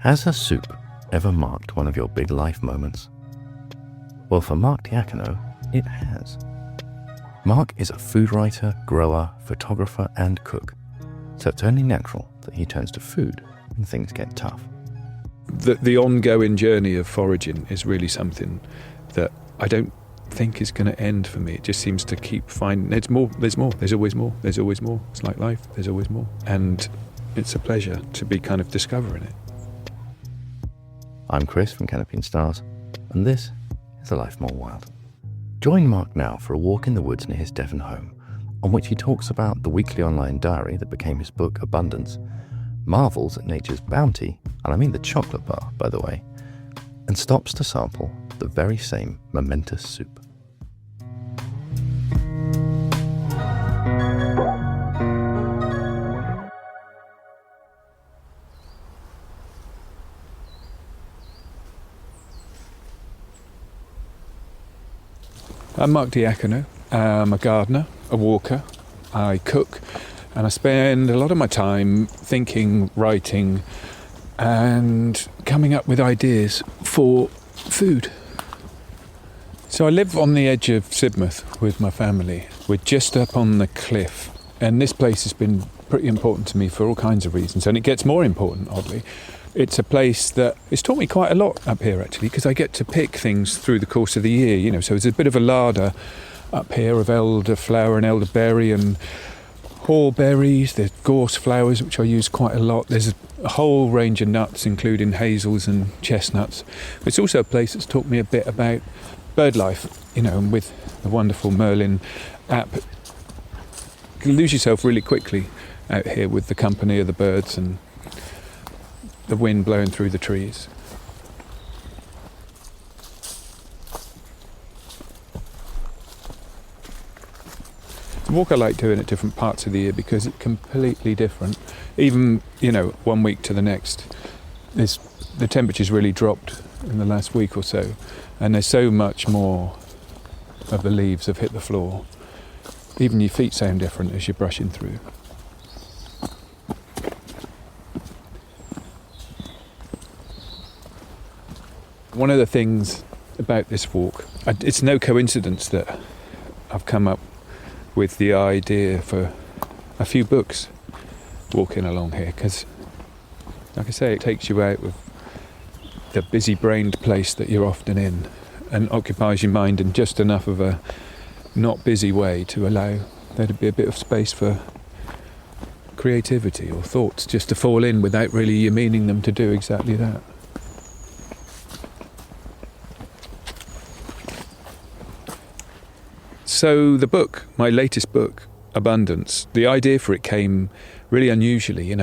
Has a soup ever marked one of your big life moments? Well, for Mark Diacono, it has. Mark is a food writer, grower, photographer, and cook, so it's only natural that he turns to food when things get tough. The ongoing journey of foraging is really something that I don't think is going to end for me. It just seems to keep finding there's always more. It's like life, there's always more. And it's a pleasure to be kind of discovering it. I'm Chris from Canopy and Stars, and this is A Life More Wild. Join Mark now for a walk in the woods near his Devon home, on which he talks about the weekly online diary that became his book, Abundance, marvels at nature's bounty, and I mean the chocolate bar, by the way, and stops to sample the very same momentous soup. I'm Mark Diacono. I'm a gardener, a walker, I cook, and I spend a lot of my time thinking, writing, and coming up with ideas for food. So I live on the edge of Sidmouth with my family. We're just up on the cliff, and this place has been pretty important to me for all kinds of reasons, and it gets more important, oddly. It's a place that it's taught me quite a lot up here, actually, because I get to pick things through the course of the year, so there's a bit of a larder up here of elderflower and elderberry and haulberries. There's gorse flowers, which I use quite a lot. There's a whole range of nuts, including hazels and chestnuts. It's also a place that's taught me a bit about bird life, and with the wonderful Merlin app, you can lose yourself really quickly out here with the company of the birds and the wind blowing through the trees. The walk I like doing at different parts of the year because it's completely different. Even, 1 week to the next, the temperature's really dropped in the last week or so, and there's so much more of the leaves have hit the floor. Even your feet sound different as you're brushing through. One of the things about this walk, it's no coincidence that I've come up with the idea for a few books walking along here, because, like I say, it takes you out of the busy-brained place that you're often in and occupies your mind in just enough of a not busy way to allow there to be a bit of space for creativity or thoughts just to fall in without really you meaning them to do exactly that. So the book, my latest book, Abundance, the idea for it came really unusually.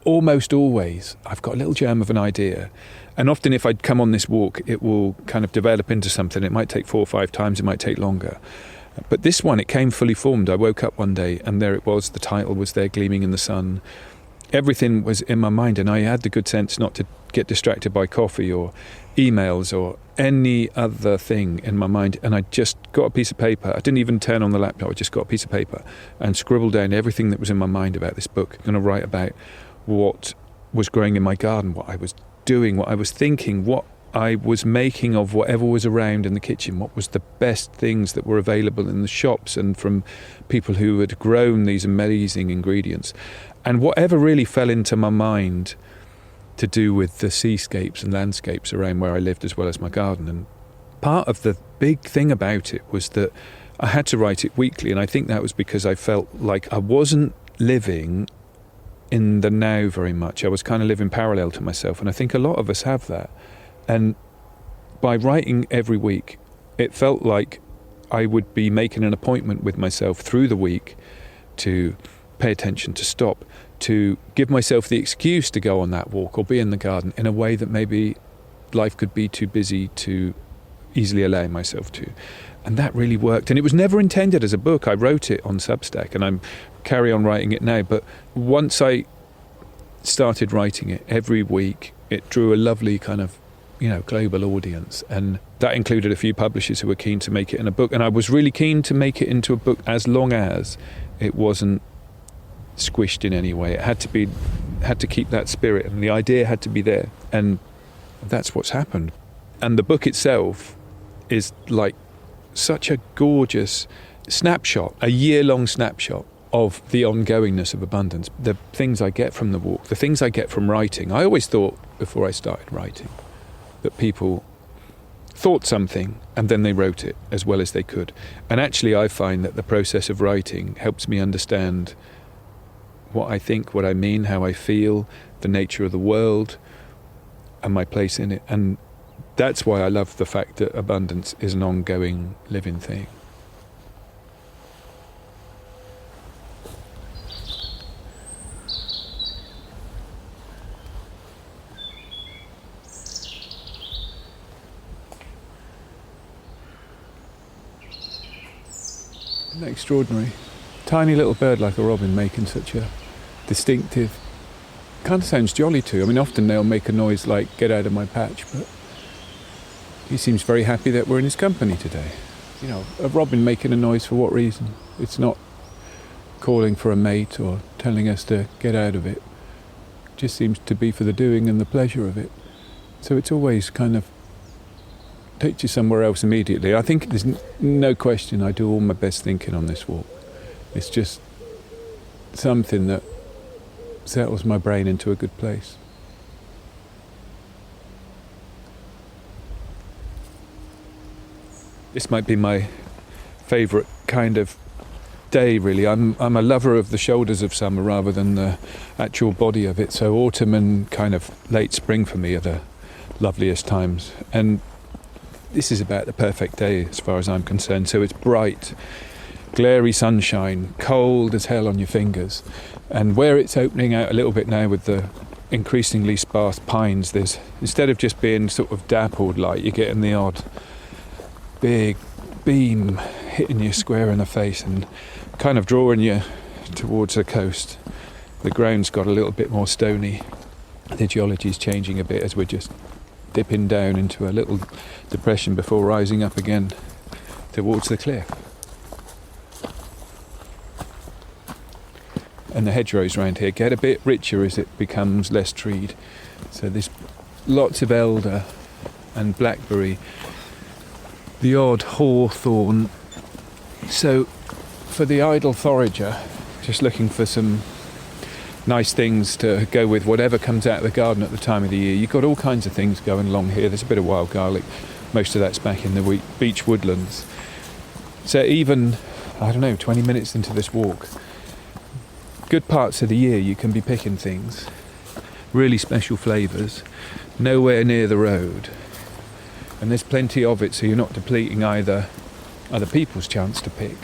Almost always I've got a little germ of an idea, and often if I'd come on this walk it will kind of develop into something. It might take 4 or 5 times, it might take longer, but this one, it came fully formed. I woke up one day and there it was, the title was there gleaming in the sun. Everything was in my mind, and I had the good sense not to get distracted by coffee or emails or any other thing in my mind. And I just got a piece of paper. I didn't even turn on the laptop. I just got a piece of paper and scribbled down everything that was in my mind about this book. I'm going to write about what was growing in my garden, what I was doing, what I was thinking, what I was making of whatever was around in the kitchen, what was the best things that were available in the shops and from people who had grown these amazing ingredients. And whatever really fell into my mind to do with the seascapes and landscapes around where I lived, as well as my garden. And part of the big thing about it was that I had to write it weekly, and I think that was because I felt like I wasn't living in the now very much. I was kind of living parallel to myself, and I think a lot of us have that. And by writing every week, it felt like I would be making an appointment with myself through the week to pay attention, to stop, to give myself the excuse to go on that walk or be in the garden in a way that maybe life could be too busy to easily allow myself to. And that really worked. And it was never intended as a book. I wrote it on Substack, and I'm carry on writing it now. But once I started writing it every week, it drew a lovely kind of, global audience. And that included a few publishers who were keen to make it in a book. And I was really keen to make it into a book as long as it wasn't squished in any way. It had to be had to keep that spirit, and the idea had to be there, and that's what's happened. And the book itself is like such a gorgeous snapshot, a year-long snapshot of the ongoingness of abundance, the things I get from the walk, the things I get from writing. I always thought, before I started writing, that people thought something and then they wrote it as well as they could. And actually I find that the process of writing helps me understand what I think, what I mean, how I feel, the nature of the world and my place in it. And that's why I love the fact that abundance is an ongoing, living thing. Isn't that extraordinary? Tiny little bird like a robin making such a distinctive, kind of sounds jolly too. I mean, often they'll make a noise like, get out of my patch, but he seems very happy that we're in his company today. You know, a robin making a noise for what reason? It's not calling for a mate or telling us to get out of it. It just seems to be for the doing and the pleasure of it. So it's always kind of takes you somewhere else immediately. I think there's no question I do all my best thinking on this walk. It's just something that settles my brain into a good place. This might be my favourite kind of day, really. I'm a lover of the shoulders of summer rather than the actual body of it. So autumn and kind of late spring for me are the loveliest times. And this is about the perfect day as far as I'm concerned. So it's bright, glary sunshine, cold as hell on your fingers. And where it's opening out a little bit now with the increasingly sparse pines, there's, instead of just being sort of dappled light, you're getting the odd big beam hitting you square in the face and kind of drawing you towards the coast. The ground's got a little bit more stony. The geology's changing a bit as we're just dipping down into a little depression before rising up again towards the cliff. And the hedgerows around here get a bit richer as it becomes less treed. So there's lots of elder and blackberry, the odd hawthorn. So for the idle forager, just looking for some nice things to go with whatever comes out of the garden at the time of the year, you've got all kinds of things going along here. There's a bit of wild garlic, most of that's back in the beech woodlands. So even, 20 minutes into this walk, good parts of the year you can be picking things, really special flavours, nowhere near the road. And there's plenty of it, so you're not depleting either other people's chance to pick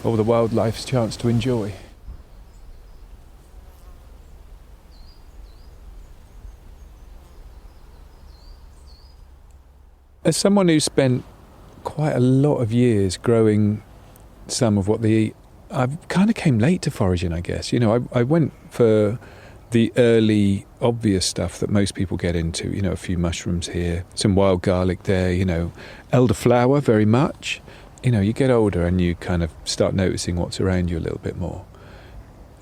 or the wildlife's chance to enjoy. As someone who's spent quite a lot of years growing some of what they eat, I kind of came late to foraging, I guess. You know, I went for the early obvious stuff that most people get into, a few mushrooms here, some wild garlic there, elderflower very much. You get older and you kind of start noticing what's around you a little bit more.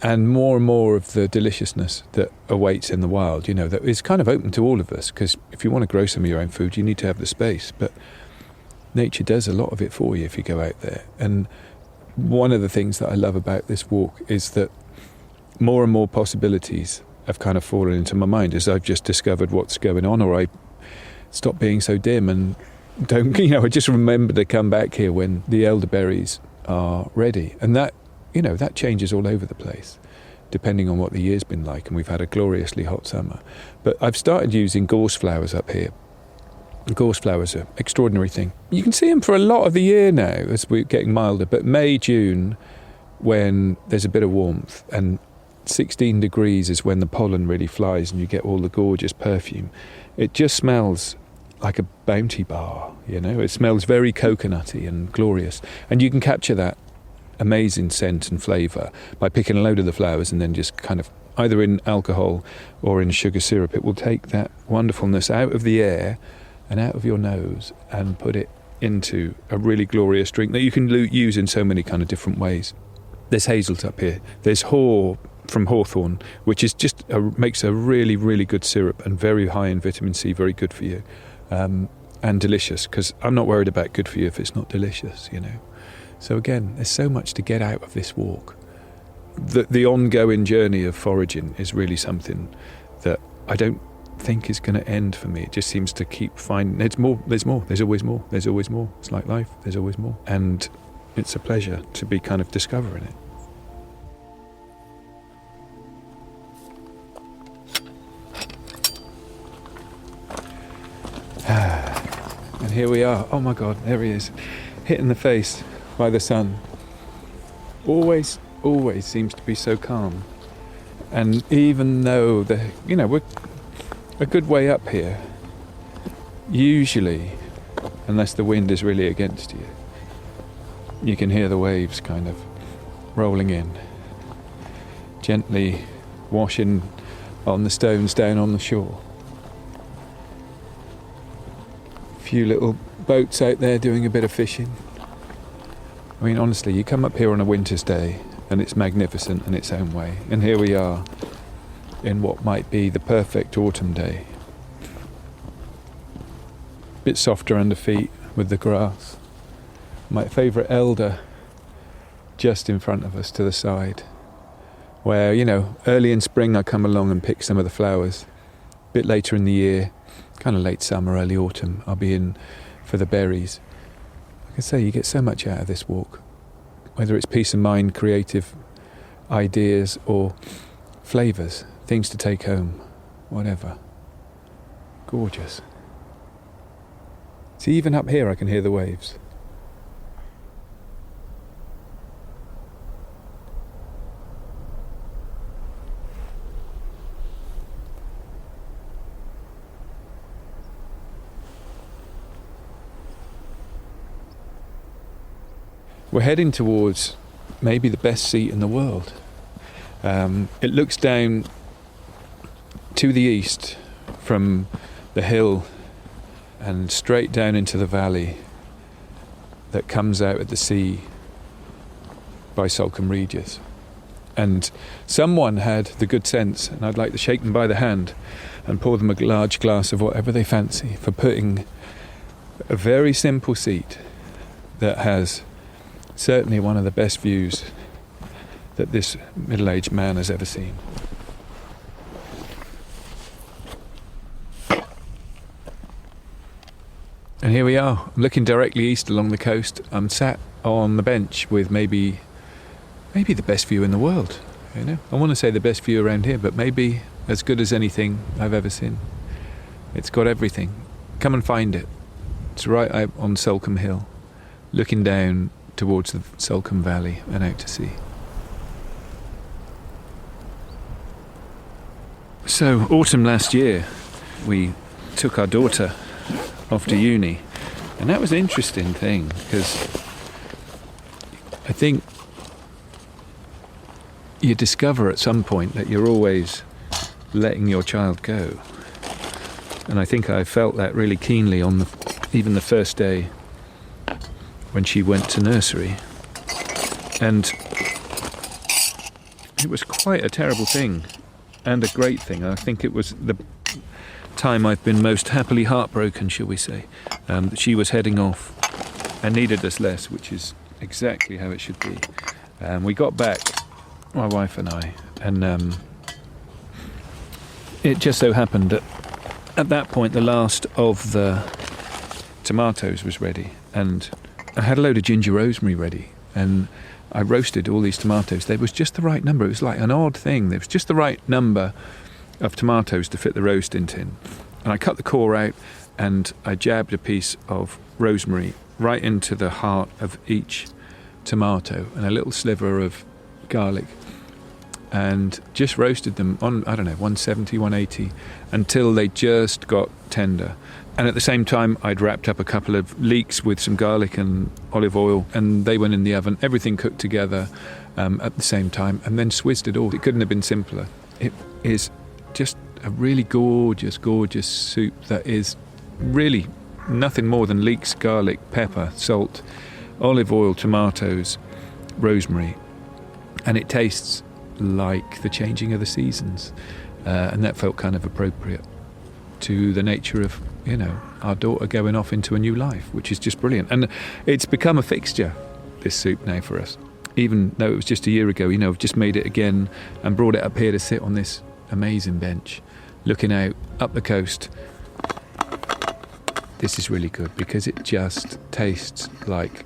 And more of the deliciousness that awaits in the wild, that is kind of open to all of us, because if you want to grow some of your own food, you need to have the space. But nature does a lot of it for you if you go out there. And one of the things that I love about this walk is that more and more possibilities have kind of fallen into my mind as I've just discovered what's going on, or I stop being so dim and don't, I just remember to come back here when the elderberries are ready. And that, that changes all over the place, depending on what the year's been like, and we've had a gloriously hot summer. But I've started using gorse flowers up here. Gorse flowers are an extraordinary thing. You can see them for a lot of the year now as we're getting milder, but May, June, when there's a bit of warmth, and 16 degrees is when the pollen really flies and you get all the gorgeous perfume. It just smells like a bounty bar, It smells very coconutty and glorious. And you can capture that amazing scent and flavour by picking a load of the flowers and then just kind of, either in alcohol or in sugar syrup, it will take that wonderfulness out of the air and out of your nose and put it into a really glorious drink that you can use in so many kind of different ways. There's hazels up here, there's haw from hawthorn, which is just makes a really, really good syrup and very high in vitamin C, very good for you, and delicious, because I'm not worried about good for you if it's not delicious, you know. So again, there's so much to get out of this walk. The ongoing journey of foraging is really something that I don't think is going to end for me. It just seems to keep finding there's always more. It's like life, there's always more. And it's a pleasure to be kind of discovering it. And here we are. Oh my God, there he is, hit in the face by the sun. Always seems to be so calm. And even though we're a good way up here, usually, unless the wind is really against you, you can hear the waves kind of rolling in, gently washing on the stones down on the shore. A few little boats out there doing a bit of fishing. I mean, honestly, you come up here on a winter's day and it's magnificent in its own way. And here we are in what might be the perfect autumn day. Bit softer under feet with the grass. My favourite elder just in front of us to the side, where, early in spring I come along and pick some of the flowers. A bit later in the year, kind of late summer, early autumn, I'll be in for the berries. Like I say, you get so much out of this walk, whether it's peace of mind, creative ideas, or flavours, things to take home, whatever. Gorgeous. See, even up here I can hear the waves. We're heading towards maybe the best seat in the world. It looks down to the east from the hill and straight down into the valley that comes out at the sea by Salcombe Regis. And someone had the good sense, and I'd like to shake them by the hand and pour them a large glass of whatever they fancy, for putting a very simple seat that has certainly one of the best views that this middle-aged man has ever seen. And here we are, I'm looking directly east along the coast. I'm sat on the bench with maybe the best view in the world. I want to say the best view around here, but maybe as good as anything I've ever seen. It's got everything. Come and find it. It's right out on Salcombe Hill, looking down towards the Salcombe Valley and out to sea. So, autumn last year, we took our daughter off to uni, and that was an interesting thing, because I think you discover at some point that you're always letting your child go. And I think I felt that really keenly on even the first day when she went to nursery. And it was quite a terrible thing and a great thing. I think it was the time I've been most happily heartbroken, shall we say, that she was heading off and needed us less, which is exactly how it should be. We got back, my wife and I, and it just so happened that at that point the last of the tomatoes was ready, and I had a load of ginger rosemary ready, and I roasted all these tomatoes. There was just the right number. It was like an odd thing. There was just the right number of tomatoes to fit the roasting tin. And I cut the core out, and I jabbed a piece of rosemary right into the heart of each tomato, and a little sliver of garlic, and just roasted them on, 170, 180, until they just got tender. And at the same time, I'd wrapped up a couple of leeks with some garlic and olive oil, and they went in the oven. Everything cooked together at the same time, and then swizzed it all. It couldn't have been simpler. It is just a really gorgeous, gorgeous soup that is really nothing more than leeks, garlic, pepper, salt, olive oil, tomatoes, rosemary. And it tastes like the changing of the seasons, and that felt kind of appropriate to the nature of, our daughter going off into a new life, which is just brilliant. And it's become a fixture, this soup now, for us. Even though it was just a year ago, I've just made it again and brought it up here to sit on this amazing bench, looking out up the coast. This is really good because it just tastes like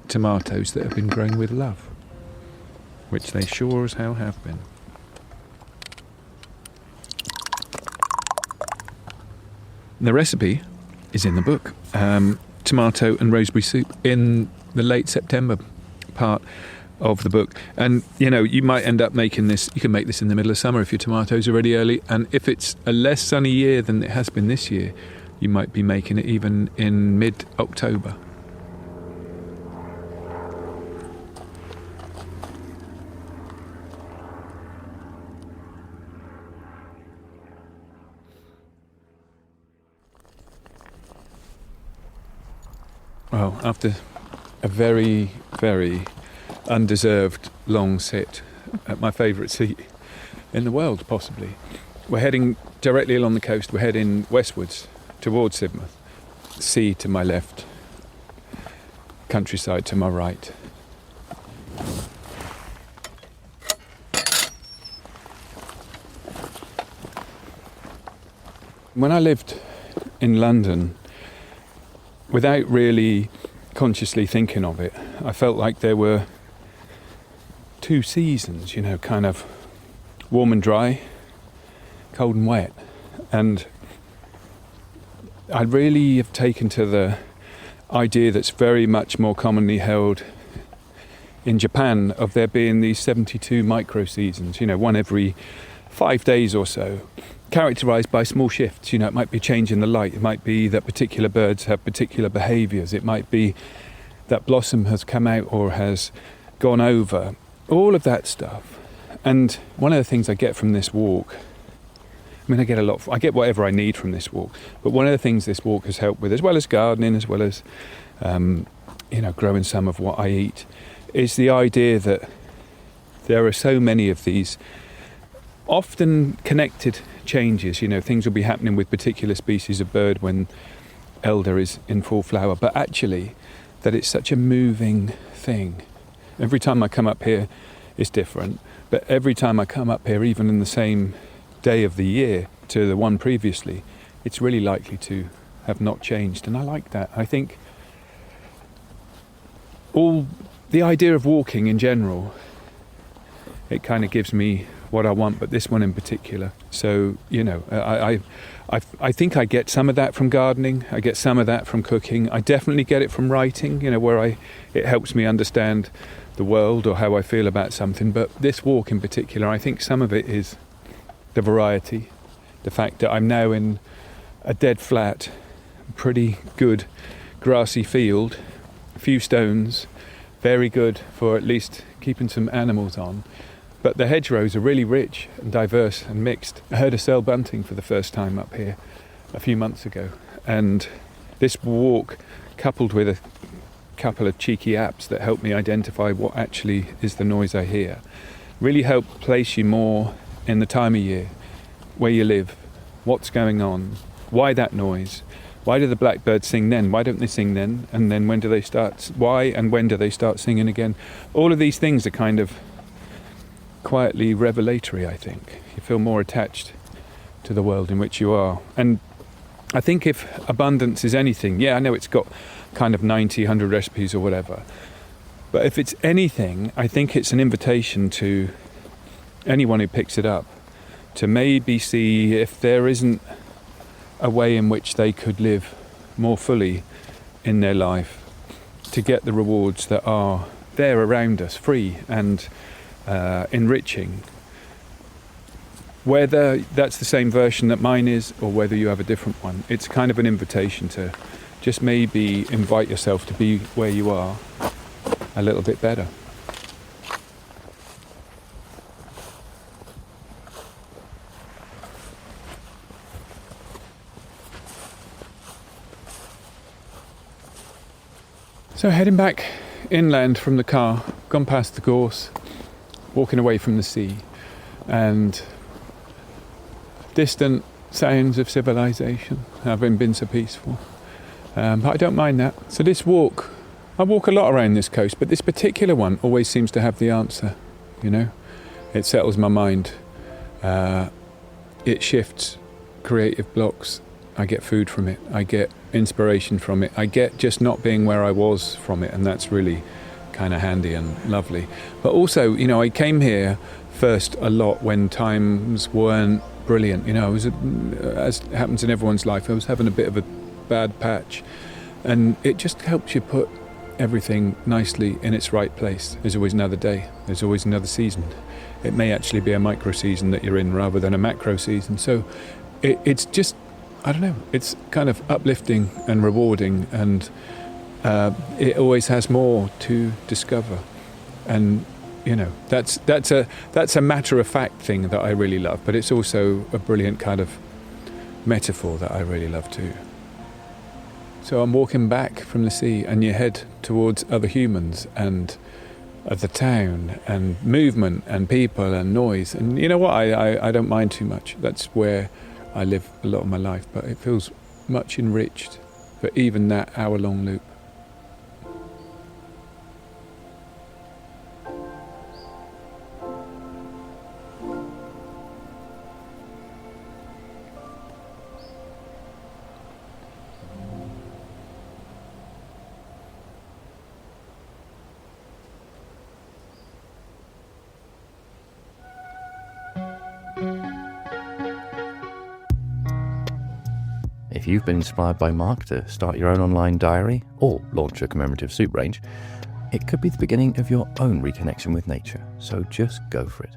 tomatoes that have been grown with love, which they sure as hell have been. The recipe is in the book. Tomato and rosemary soup in the late September part of the book. And, you might end up making this, you can make this in the middle of summer if your tomatoes are ready early. And if it's a less sunny year than it has been this year, you might be making it even in mid-October. Well, after a very, very undeserved long sit at my favourite seat in the world, possibly, we're heading directly along the coast. We're heading westwards towards Sidmouth. Sea to my left, countryside to my right. When I lived in London, without really consciously thinking of it, I felt like there were two seasons, kind of warm and dry, cold and wet. And I really have taken to the idea that's very much more commonly held in Japan of there being these 72 micro seasons, one every 5 days or so, characterised by small shifts. It might be change in the light, it might be that particular birds have particular behaviours, it might be that blossom has come out or has gone over, all of that stuff. And one of the things I get from this walk, I get whatever I need from this walk, but one of the things this walk has helped with, as well as gardening, as well as growing some of what I eat, is the idea that there are so many of these often connected changes. Things will be happening with particular species of bird when elder is in full flower, but actually that it's such a moving thing. Every time I come up here it's different, but every time I come up here, even in the same day of the year to the one previously, it's really likely to have not changed. And I like that. I think all the idea of walking in general, it kind of gives me what I want, but this one in particular. So, I think I get some of that from gardening. I get some of that from cooking. I definitely get it from writing, where it helps me understand the world or how I feel about something. But this walk in particular, I think some of it is the variety, the fact that I'm now in a dead flat, pretty good grassy field, a few stones, very good for at least keeping some animals on. But the hedgerows are really rich and diverse and mixed. I heard a cell bunting for the first time up here a few months ago. And this walk, coupled with a couple of cheeky apps that help me identify what actually is the noise I hear, really help place you more in the time of year, where you live, what's going on, why that noise, why do the blackbirds sing then, why don't they sing then, and then when do they start, why and when do they start singing again. All of these things are kind of quietly revelatory, I think. You feel more attached to the world in which you are. And I think if abundance is anything, I know it's got kind of 90, 100 recipes or whatever, but if it's anything, I think it's an invitation to anyone who picks it up to maybe see if there isn't a way in which they could live more fully in their life, to get the rewards that are there around us, free and enriching, whether that's the same version that mine is or whether you have a different one. It's kind of an invitation to just maybe invite yourself to be where you are a little bit better. So heading back inland from the car, gone past the gorse, walking away from the sea and distant sounds of civilization, having been so peaceful. But I don't mind that. So this walk, I walk a lot around this coast, but this particular one always seems to have the answer, you know. It settles my mind. It shifts creative blocks. I get food from it. I get inspiration from it. I get just not being where I was from it, and that's really kind of handy and lovely. But also, you know, I came here first a lot when times weren't brilliant. You know, I was, as happens in everyone's life, I was having a bit of a bad patch, and it just helps you put everything nicely in its right place. There's always another day. There's always another season. It may actually be a micro season that you're in rather than a macro season. So it's just, I don't know, it's kind of uplifting and rewarding, and it always has more to discover. And you know, that's a matter of fact thing that I really love, but it's also a brilliant kind of metaphor that I really love too. So I'm walking back from the sea, and you head towards other humans and the town and movement and people and noise. And you know what, I don't mind too much. That's where I live a lot of my life, but it feels much enriched for even that hour-long loop. If you've been inspired by Mark to start your own online diary or launch a commemorative soup range, it could be the beginning of your own reconnection with nature, so just go for it.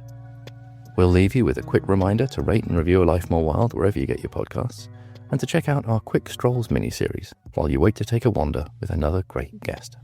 We'll leave you with a quick reminder to rate and review A Life More Wild wherever you get your podcasts, and to check out our Quick Strolls mini-series while you wait to take a wander with another great guest.